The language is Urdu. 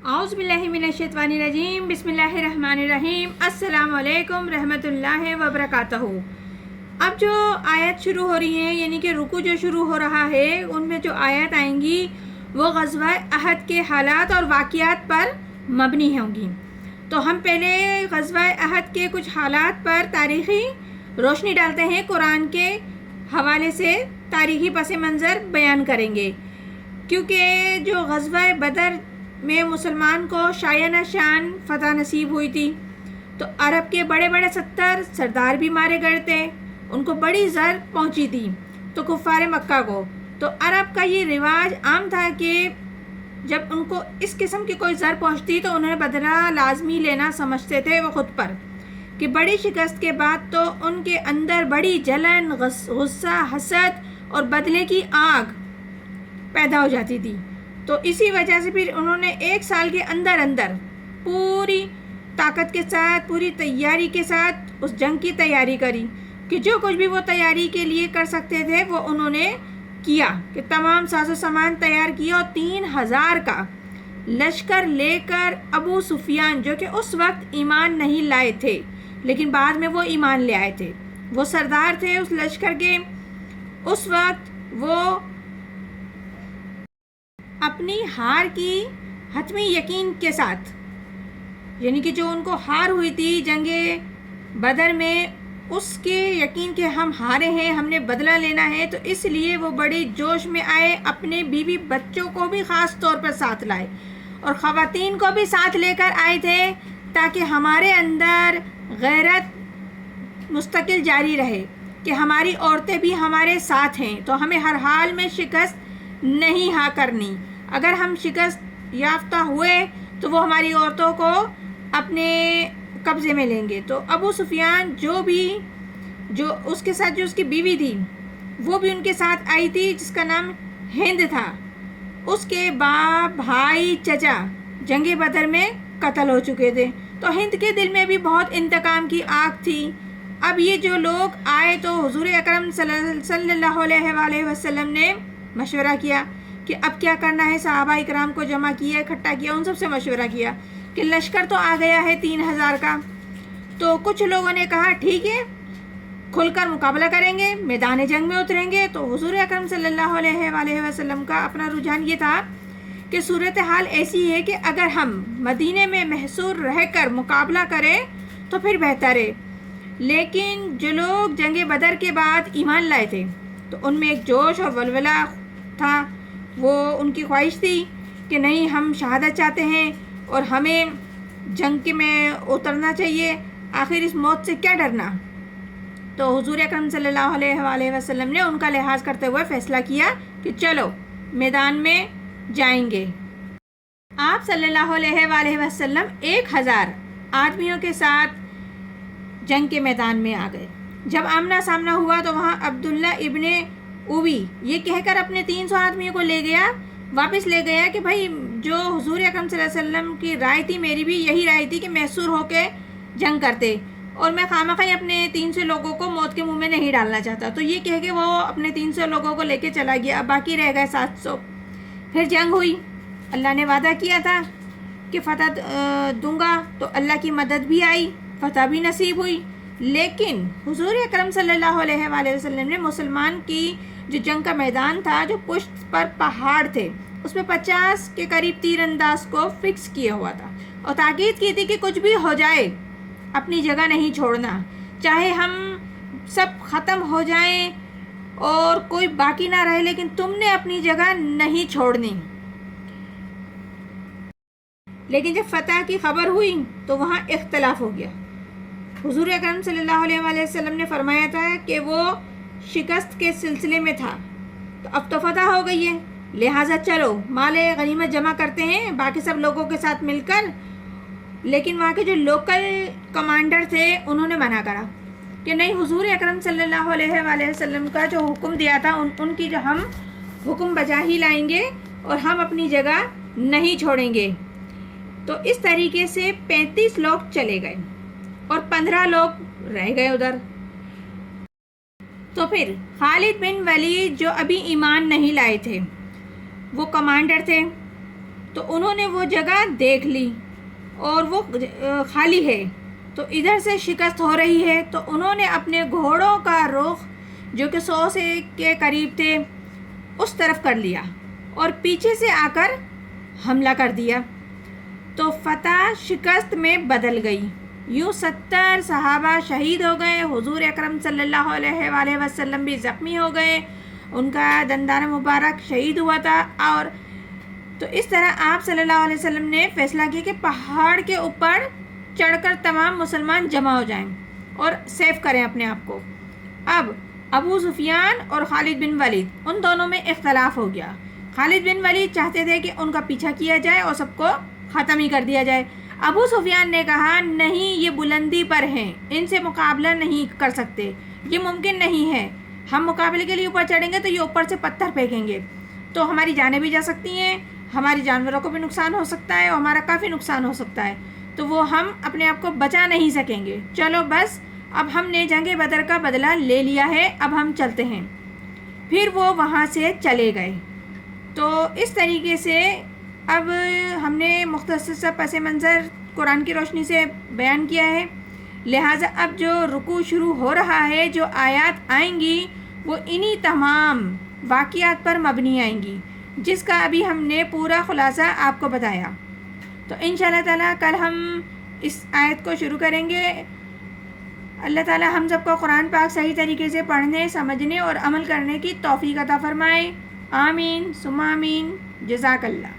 اعوذ باللہ من الشیطان الرجیم، بسم اللہ الرحمن الرحیم۔ السلام علیکم رحمۃ اللہ وبرکاتہ۔ اب جو آیت شروع ہو رہی ہیں، یعنی کہ رکوع جو شروع ہو رہا ہے، ان میں جو آیت آئیں گی وہ غزوہ احد کے حالات اور واقعات پر مبنی ہوں گی۔ تو ہم پہلے غزوہ احد کے کچھ حالات پر تاریخی روشنی ڈالتے ہیں، قرآن کے حوالے سے تاریخی پس منظر بیان کریں گے، کیونکہ جو غزوہ بدر میں مسلمان کو شایانہ شان فتح نصیب ہوئی تھی، تو عرب کے بڑے بڑے 70 سردار بھی مارے گئے تھے، ان کو بڑی زر پہنچی تھی تو کفار مکہ کو۔ تو عرب کا یہ رواج عام تھا کہ جب ان کو اس قسم کی کوئی زر پہنچتی تو انہیں بدلہ لازمی لینا سمجھتے تھے وہ خود پر، کہ بڑی شکست کے بعد تو ان کے اندر بڑی جلن، غصہ، حسد اور بدلے کی آگ پیدا ہو جاتی تھی۔ تو اسی وجہ سے پھر انہوں نے ایک سال کے اندر پوری طاقت کے ساتھ، پوری تیاری کے ساتھ اس جنگ کی تیاری کری، کہ جو کچھ بھی وہ تیاری کے لیے کر سکتے تھے وہ انہوں نے کیا، کہ تمام ساز و سامان تیار کیا، اور 3000 کا لشکر لے کر ابو سفیان، جو کہ اس وقت ایمان نہیں لائے تھے لیکن بعد میں وہ ایمان لے آئے تھے، وہ سردار تھے اس لشکر کے، اس وقت وہ اپنی ہار کی حتمی یقین کے ساتھ، یعنی کہ جو ان کو ہار ہوئی تھی جنگ بدر میں، اس کے یقین کہ ہم ہارے ہیں، ہم نے بدلہ لینا ہے، تو اس لیے وہ بڑے جوش میں آئے، اپنے بیوی بچوں کو بھی خاص طور پر ساتھ لائے اور خواتین کو بھی ساتھ لے کر آئے تھے، تاکہ ہمارے اندر غیرت مستقل جاری رہے کہ ہماری عورتیں بھی ہمارے ساتھ ہیں، تو ہمیں ہر حال میں شکست نہیں ہاں کرنی۔ اگر ہم شکست یافتہ ہوئے تو وہ ہماری عورتوں کو اپنے قبضے میں لیں گے۔ تو ابو سفیان جو اس کے ساتھ جو اس کی بیوی تھی، وہ بھی ان کے ساتھ آئی تھی، جس کا نام ہند تھا۔ اس کے باپ، بھائی، چچا جنگ بدر میں قتل ہو چکے تھے، تو ہند کے دل میں بھی بہت انتقام کی آگ تھی۔ اب یہ جو لوگ آئے تو حضور اکرم صلی اللہ علیہ وآلہ وسلم نے مشورہ کیا کہ اب کیا کرنا ہے۔ صحابہ اکرام کو جمع کیا، اکٹھا کیا، ان سب سے مشورہ کیا کہ لشکر تو آ گیا ہے 3000 کا۔ تو کچھ لوگوں نے کہا ٹھیک ہے، کھل کر مقابلہ کریں گے، میدان جنگ میں اتریں گے۔ تو حضور اکرم صلی اللہ علیہ وآلہ وسلم کا اپنا رجحان یہ تھا کہ صورتحال ایسی ہے کہ اگر ہم مدینے میں محصور رہ کر مقابلہ کریں تو پھر بہتر ہے، لیکن جو لوگ جنگ بدر کے بعد ایمان لائے تھے تو ان میں ایک جوش اور ولولہ تھا، وہ ان کی خواہش تھی کہ نہیں، ہم شہادت چاہتے ہیں اور ہمیں جنگ میں اترنا چاہیے، آخر اس موت سے کیا ڈرنا۔ تو حضور اکرم صلی اللہ علیہ وآلہ وسلم نے ان کا لحاظ کرتے ہوئے فیصلہ کیا کہ چلو میدان میں جائیں گے۔ آپ صلی اللہ علیہ وآلہ وسلم 1000 آدمیوں کے ساتھ جنگ کے میدان میں آ گئے۔ جب آمنا سامنا ہوا تو وہاں عبداللہ ابن اوی یہ کہہ کر اپنے 300 آدمیوں کو واپس لے گیا کہ بھائی جو حضور اکرم صلی اللہ علیہ وسلم کی رائے تھی، میری بھی یہی رائے تھی کہ محصور ہو کے جنگ کرتے، اور میں خامخواہ اپنے 300 لوگوں کو موت کے منہ میں نہیں ڈالنا چاہتا۔ تو یہ کہہ کے وہ اپنے 300 لوگوں کو لے کے چلا گیا، اب باقی رہ گئے 700۔ پھر جنگ ہوئی، اللہ نے وعدہ کیا تھا کہ فتح دوں گا، تو اللہ کی مدد بھی آئی، فتح بھی نصیب ہوئی، لیکن حضور اکرم صلی اللہ علیہ وآلہ وسلم نے مسلمان کی جو جنگ کا میدان تھا، جو پشت پر پہاڑ تھے، اس میں 50 کے قریب تیر انداز کو فکس کیا ہوا تھا، اور تاکید کی تھی کہ کچھ بھی ہو جائے اپنی جگہ نہیں چھوڑنا، چاہے ہم سب ختم ہو جائیں اور کوئی باقی نہ رہے، لیکن تم نے اپنی جگہ نہیں چھوڑنی۔ لیکن جب فتح کی خبر ہوئی تو وہاں اختلاف ہو گیا۔ حضور اکرم صلی اللہ علیہ وآلہ وسلم نے فرمایا تھا کہ وہ شکست کے سلسلے میں تھا، تو اب تو فتح ہو گئی ہے، لہٰذا چلو مال غنیمت جمع کرتے ہیں باقی سب لوگوں کے ساتھ مل کر۔ لیکن وہاں کے جو لوکل کمانڈر تھے انہوں نے منع کرا کہ نہیں، حضور اکرم صلی اللہ علیہ وآلہ وسلم کا جو حکم دیا تھا ان کی جو ہم حکم بجا ہی لائیں گے اور ہم اپنی جگہ نہیں چھوڑیں گے۔ تو اس طریقے سے 35 لوگ چلے گئے اور 15 لوگ رہ گئے ادھر۔ تو پھر خالد بن ولید جو ابھی ایمان نہیں لائے تھے، وہ کمانڈر تھے، تو انہوں نے وہ جگہ دیکھ لی اور وہ خالی ہے، تو ادھر سے شکست ہو رہی ہے، تو انہوں نے اپنے گھوڑوں کا رخ جو کہ 100 سے کے قریب تھے اس طرف کر لیا اور پیچھے سے آ کر حملہ کر دیا، تو فتح شکست میں بدل گئی۔ یوں 70 صحابہ شہید ہو گئے، حضور اکرم صلی اللہ علیہ وآلہ وسلم بھی زخمی ہو گئے، ان کا دندانہ مبارک شہید ہوا تھا۔ اور تو اس طرح آپ صلی اللہ علیہ وسلم نے فیصلہ کیا کہ پہاڑ کے اوپر چڑھ کر تمام مسلمان جمع ہو جائیں اور سیف کریں اپنے آپ کو۔ اب ابو سفیان اور خالد بن ولید ان دونوں میں اختلاف ہو گیا۔ خالد بن ولید چاہتے تھے کہ ان کا پیچھا کیا جائے اور سب کو ختم ہی کر دیا جائے۔ ابو سفیان نے کہا نہیں، یہ بلندی پر ہیں، ان سے مقابلہ نہیں کر سکتے، یہ ممکن نہیں ہے، ہم مقابلے کے لیے اوپر چڑھیں گے تو یہ اوپر سے پتھر پھینکیں گے تو ہماری جانیں بھی جا سکتی ہیں، ہماری جانوروں کو بھی نقصان ہو سکتا ہے اور ہمارا کافی نقصان ہو سکتا ہے، تو وہ ہم اپنے آپ کو بچا نہیں سکیں گے، چلو بس اب ہم نے جنگ بدر کا بدلہ لے لیا ہے، اب ہم چلتے ہیں۔ پھر وہ وہاں سے چلے گئے۔ تو اس طریقے سے اب ہم نے مختصر سا پس منظر قرآن کی روشنی سے بیان کیا ہے، لہٰذا اب جو رکوع شروع ہو رہا ہے، جو آیات آئیں گی وہ انہی تمام واقعات پر مبنی آئیں گی جس کا ابھی ہم نے پورا خلاصہ آپ کو بتایا۔ تو انشاءاللہ تعالیٰ کل ہم اس آیت کو شروع کریں گے۔ اللہ تعالیٰ ہم سب کو قرآن پاک صحیح طریقے سے پڑھنے، سمجھنے اور عمل کرنے کی توفیق عطا فرمائے، آمین ثم آمین، جزاک اللہ۔